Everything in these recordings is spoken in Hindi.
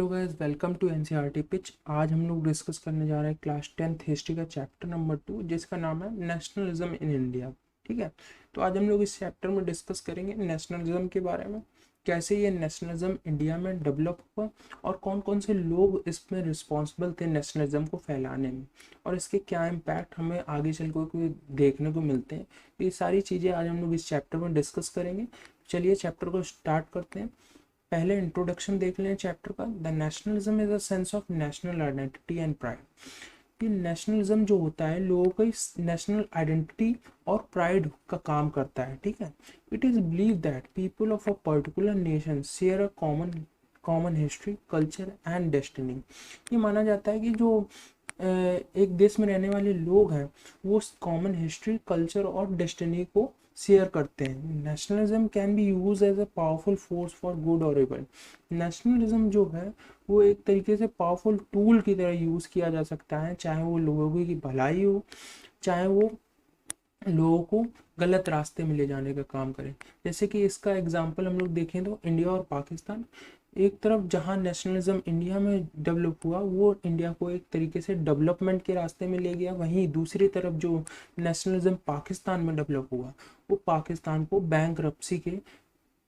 Hello guys, welcome to NCERT pitch. आज हम लोग डिस्कस करने जा रहे हैं क्लास 10th हिस्ट्री का चैप्टर नंबर 2, जिसका नाम है नेशनलिज्म इन इंडिया। ठीक है, तो आज हम लोग इस चैप्टर में डिस्कस करेंगे नेशनलिज्म के बारे में, कैसे ये नेशनलिज्म इंडिया में डेवलप हुआ और कौन कौन से लोग इसमें रिस्पॉन्सिबल थे नेशनलिज्म को फैलाने में, और इसके क्या इम्पैक्ट हमें आगे चल के देखने को मिलते हैं। ये सारी चीज़ें आज हम लोग इस चैप्टर में डिस्कस करेंगे। चलिए चैप्टर को स्टार्ट करते हैं। पहले इंट्रोडक्शन देख लें चैप्टर का। The nationalism is a sense of national identity and pride. कि नेशनलिज्म जो होता है लोगों का नेशनल आइडेंटिटी और प्राइड का काम करता है। ठीक है, it is believe that people of a particular nation share a common history, culture and destiny. ये माना जाता है कि जो एक देश में रहने वाले लोग हैं वो कॉमन हिस्ट्री, कल्चर और डेस्टिनी को शेयर करते हैं। Nationalism can be use as a powerful force for good और इवल। नेशनलिज्म जो है वो एक तरीके से पावरफुल टूल की तरह यूज किया जा सकता है, चाहे वो लोगों की भलाई हो, चाहे वो लोगों को गलत रास्ते में ले जाने का काम करें। जैसे कि इसका एग्जांपल हम लोग देखें तो इंडिया और पाकिस्तान। एक तरफ जहां नेशनलिज्म इंडिया में डेवलप हुआ वो इंडिया को एक तरीके से डेवलपमेंट के रास्ते में ले गया, वहीं दूसरी तरफ जो नेशनलिज्म पाकिस्तान में डेवलप हुआ वो पाकिस्तान को बैंकरप्सी के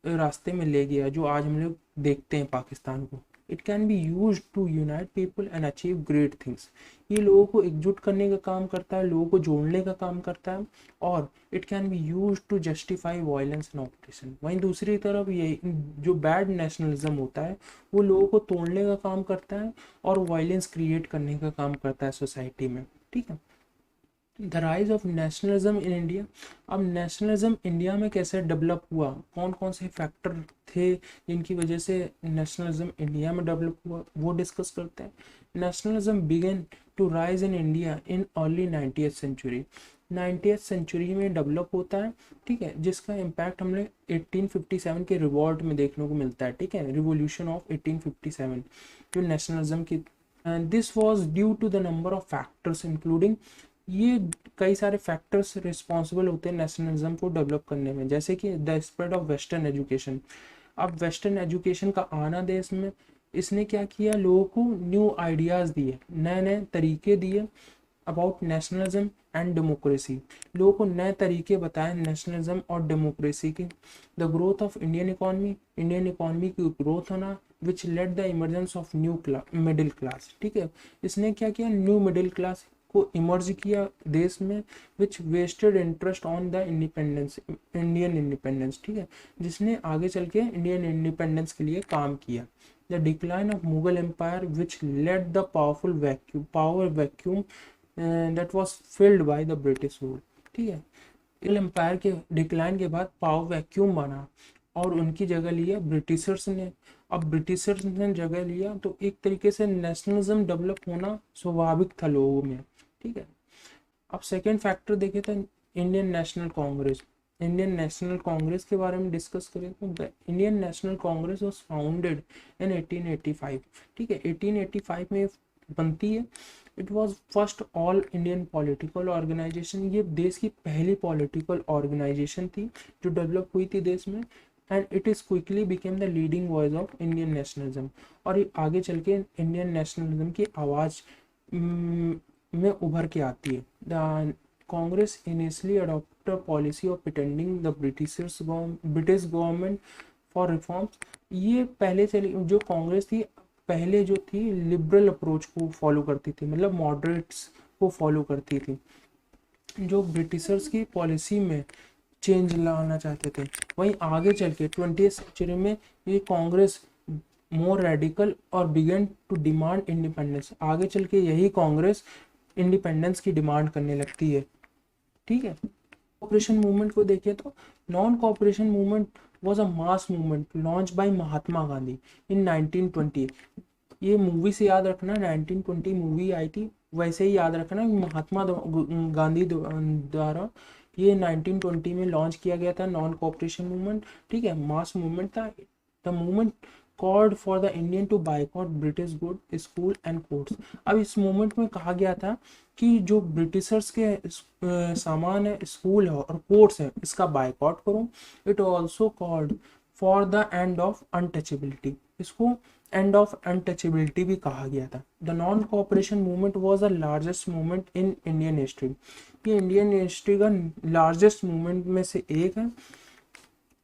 रास्ते में ले गया, जो आज हम लोग देखते हैं पाकिस्तान को। It can be use to unite people and achieve great things. ये लोगों को एकजुट करने का काम करता है, लोगों को जोड़ने का काम करता है। और it can be use to justify violence and operation. वहीं दूसरी तरफ ये जो बैड नेशनलिज्म होता है वो लोगों को तोड़ने का काम करता है और वायलेंस क्रिएट करने का काम करता है सोसाइटी में। ठीक है, the rise of nationalism in India. अब नेशनलिज्म इंडिया में कैसे डेवलप हुआ, कौन कौन से फैक्टर थे जिनकी वजह से नेशनलिज्म इंडिया में डेवलप हुआ, वो डिस्कस करते हैं। Nationalism began to rise in India in early 90th century. 90th century में डेवलप होता है। ठीक है, जिसका इम्पैक्ट हमने 1857 के रिवॉल्ट में देखने को मिलता है। ठीक है, रिवोल्यूशन ऑफ 1857 जो नेशनलिज्म की। This was due to the number of factors including. ये कई सारे फैक्टर्स रिस्पॉन्सिबल होते हैं नेशनलिज्म को डेवलप करने में, जैसे कि the spread of western education. अब वेस्टर्न एजुकेशन का आना देश में, इसने क्या किया, लोगों को न्यू आइडियाज़ दिए, नए नए तरीके दिए अबाउट नेशनलिज्म एंड डेमोक्रेसी। लोगों को नए तरीके बताए नेशनलिज्म और डेमोक्रेसी के। The growth of Indian economy की ग्रोथ होना which led the emergence of new middle class. ठीक है, इसने क्या किया, न्यू मिडिल क्लास को इमर्ज किया देश में, which vested interest on the independence, Indian independence. ठीक है, जिसने आगे चल के इंडियन इंडिपेंडेंस के लिए काम किया। The decline of Mughal empire which led the power vacuum that was filled by the British rule. ठीक है, मुगल एम्पायर के डिक्लाइन के बाद पावर वैक्यूम बना और उनकी जगह लिया ब्रिटिशर्स ने। अब ब्रिटिशर्स ने जगह लिया तो एक तरीके से नेशनलिज्म डेवलप होना स्वाभाविक था लोगों में। ठीक है, अब सेकेंड फैक्टर देखें तो Indian National Congress. Indian National Congress के बारे में डिस्कस करें तो Indian National Congress was founded in 1885। ठीक है, 1885 में बनती है। It was first all Indian political organisation. ये देश की पहली पॉलिटिकल ऑर्गेनाइजेशन थी जो डेवलप हुई थी देश में। And it is quickly became the leading voice of Indian nationalism. और ये आगे चल के इंडियन नेशनलिज्म की आवाज़ में उभर के आती है। The Congress initially adopt a policy of pretending the British government for reforms. ये पहले चली जो कांग्रेस थी, पहले जो थी लिबरल अप्रोच को फॉलो करती थी, मतलब मॉडरेट्स को फॉलो करती थी, जो ब्रिटिशर्स की पॉलिसी में चेंज लाना चाहते थे। वहीं आगे चल के 20th सेंचुरी में ये कांग्रेस मोर रेडिकल और बिगन टू डिमांड इंडिपेंडेंस। आगे चल के यही कांग्रेस इंडिपेंडेंस की डिमांड करने लगती है। ठीक है, कोऑपरेशन मूवमेंट को देखें तो non cooperation movement was a mass movement launch by Mahatma Gandhi in 1920। ये मूवी से याद रखना, 1920 मूवी आई थी, वैसे ही याद रखना महात्मा गांधी द्वारा ये 1920 में लॉन्च किया गया था नॉन कोऑपरेशन मूवमेंट। ठीक है, मास मूवमेंट था। The movement called for the Indian to boycott British good school and courts. अब इस मूवमेंट में कहा गया था कि जो ब्रिटिशर्स के सामान है, स्कूल है और कोर्ट्स है, इसका बाइकआउट करो। It also called for the end of untouchability. इसको एंड ऑफ अनटचेबिलिटी भी कहा गया था। The non cooperation movement was the largest movement in Indian history. ये इंडियन हिस्ट्री का लार्जेस्ट मूवमेंट में से एक है।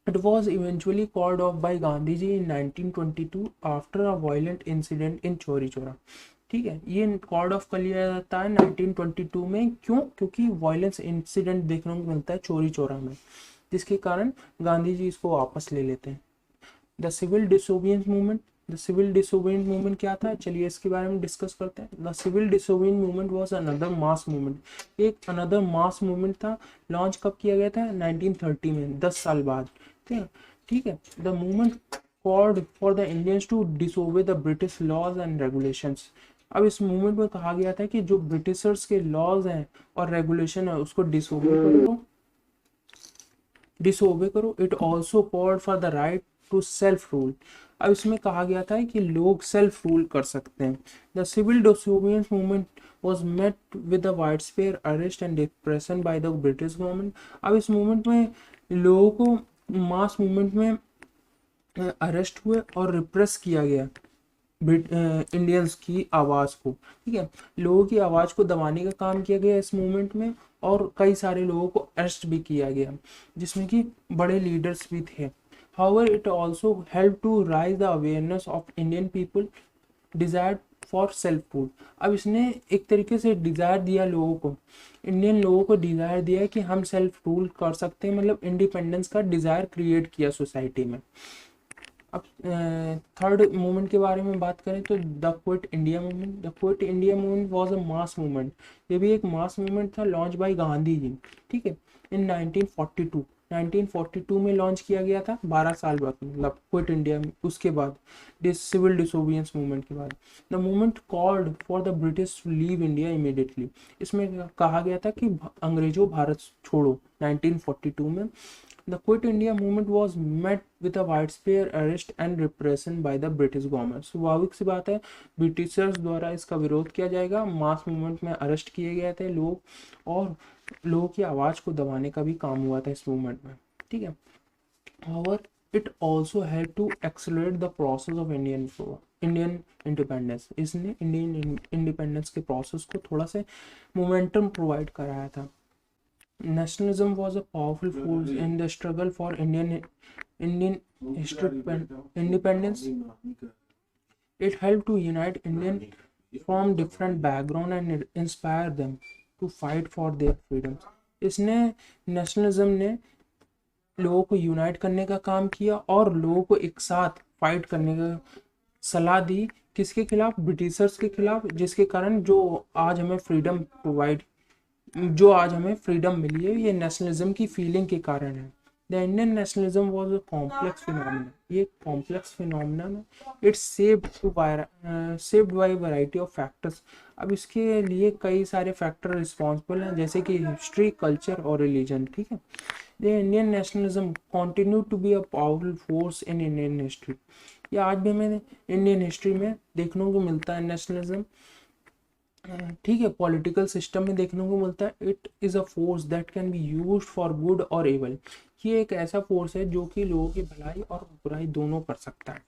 It was eventually called off by Gandhi ji in 1922 after a violent incident in Chauri Chaura. ठीक है, ये कॉल्ड ऑफ कर लिया जाता है 1922 में। क्यों? क्योंकि वायलेंस इंसिडेंट देखने को मिलता है चौरी चौरा में, जिसके कारण गांधी जी इसको वापस ले लेते हैं। The civil disobedience movement. The civil disobedience movement क्या था, चलिए इसके बारे में डिस्कस करते हैं। The civil disobedience movement was another mass movement. एक अनदर मास मूवमेंट था। लॉन्च कब किया गया था? 1930 में, 10 साल बाद। ठीक है। The movement called for the Indians to disobey the British laws and regulations. अब इस मूवमेंट में कहा गया था कि जो ब्रिटिशर्स के लॉज हैं और रेगुलेशन है उसको डिसोबे करो। It also called for the right to self rule. अब इसमें कहा गया था कि लोग सेल्फ रूल कर सकते हैं। The civil disobedience movement was met with a widespread arrest and repression by the British government। अब इस मूवमेंट में लोगों को मास मूवमेंट में अरेस्ट हुए और रिप्रेस किया गया इंडियंस की आवाज़ को। ठीक है, लोगों की आवाज़ को दबाने का काम किया गया इस मूवमेंट में, और कई सारे लोगों को अरेस्ट भी किया गया, जिसमें कि बड़े लीडर्स भी थे। However, it also helped to raise the awareness of Indian people desire for self rule. अब इसने एक तरीके से डिज़ायर दिया लोगों को, इंडियन लोगों को डिज़ायर दिया कि हम सेल्फ रूल कर सकते हैं, मतलब इंडिपेंडेंस का डिज़ायर क्रिएट किया सोसाइटी में। अब थर्ड मूवमेंट के बारे में बात करें तो the quit India movement. The quit India movement was a mass movement. ये भी एक मास मूवमेंट था, लॉन्च बाय गांधी जी। ठीक है, इन 1942 में लॉन्च किया गया था, 12 साल बाद, मतलब क्विट इंडिया उसके बाद, सिविल डिसोबियंस मूवमेंट के बाद। The movement called for the British to leave India immediately. इसमें कहा गया था कि अंग्रेजों भारत छोड़ो 1942 में। The Quit India movement was met with a widespread arrest and repression by the British government। स्वाभाविक सी बात है, ब्रिटिशर्स द्वारा इसका विरोध किया जाएगा। मास मूवमेंट में अरेस्ट किए गए थे लोग, और लोगों की आवाज़ को दबाने का भी काम हुआ था इस मूवमेंट में। ठीक है, however it also helped to accelerate the process of Indian independence. इसने इंडियन इंडिपेंडेंस के प्रोसेस को थोड़ा सा मोमेंटम प्रोवाइड कराया था। Nationalism was a powerful force in the struggle for Indian independence. It helped to unite Indians from different backgrounds and inspire them to fight for their freedoms। इसने नेशनलिज्म ने लोगों को यूनाइट करने का काम किया और लोगों को एक साथ फाइट करने का सलाह दी। किसके खिलाफ? ब्रिटिशर्स के खिलाफ, जिसके कारण जो आज हमें फ्रीडम मिली है, ये नेशनलिज्म की फीलिंग के कारण है। The Indian nationalism was a complex phenomena. ये कॉम्प्लेक्स फिनोमिना है। It's shaped by variety of factors. अब इसके लिए कई सारे फैक्टर रिस्पॉन्सिबल हैं, जैसे कि हिस्ट्री, कल्चर और रिलीजन। ठीक है, the Indian nationalism continue to be a powerful force in Indian history. ये आज भी हमें इंडियन हिस्ट्री में देखने को मिलता है नेशनलिज्म। ठीक है, पॉलिटिकल सिस्टम में देखने को मिलता है। It is a force that can be used for good और एवल। ये एक ऐसा फोर्स है जो कि लोगों की भलाई और बुराई दोनों कर सकता है।